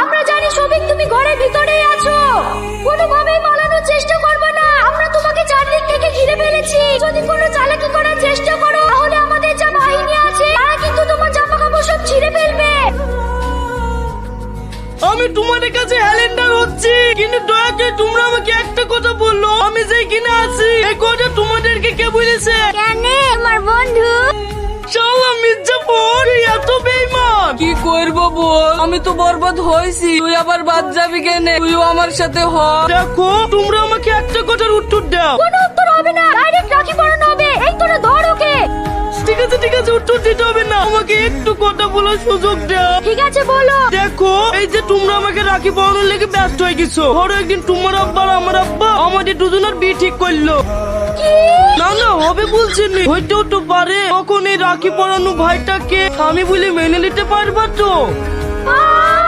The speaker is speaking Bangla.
আমরা জানি শফিক তুমি ঘরের ভিতরেই আছো, কোনোভাবেই পালানোর চেষ্টা করবে না। আমরা তোমাকে চারদিক থেকে ঘিরে ফেলেছি। যদি কোনো চালাকি করার চেষ্টা করো তাহলে আমাদের যা বাহিনী আছে তারা কিন্তু তোমার জামা কাপড় সব ছিঁড়ে ফেলবে। আমি তোমাদের কাছে হ্যালেন্ডার হচ্ছি, কিন্তু দয়া করে তোমরা আমাকে একটা কথা বললো, আমি যে কিনা আছি এই কথা তোমাদেরকে কে বলেছে? কেন আমার বন্ধু? শালা মির্জাপুর, তুই এত বেঈমান। কি করবো বল, আমি তো বরবাদ হয়েছি, তুই আবার বাদ যাবি কেন? তুইও আমার সাথে হ। দেখো তোমরা আমাকে একটা কথার উত্তর দাও। কোনো উত্তর হবে না, ডাইরেক্ট রাখি পরানো হবে। এই তোরা ধর ওকে। ঠিক আছে, উত্তর দিতে হবে না, আমাকে একটু কথা বলার সুযোগ দাও। ঠিক আছে বলো। দেখো এই যে তোমরা আমাকে রাখি পরানোর লেগে ব্যস্ত হয়ে গেছো, ধরো একদিন তোমার আব্বা আর আমার আব্বা আমাদের দুজনের বিয়ে ঠিক করলো। কি? না হবে বলছেন, হইতেও তো পারে তখন এই রাখি পরানো ভাইটাকে আমি বলে মেনে নিতে পারবা তো? আহ!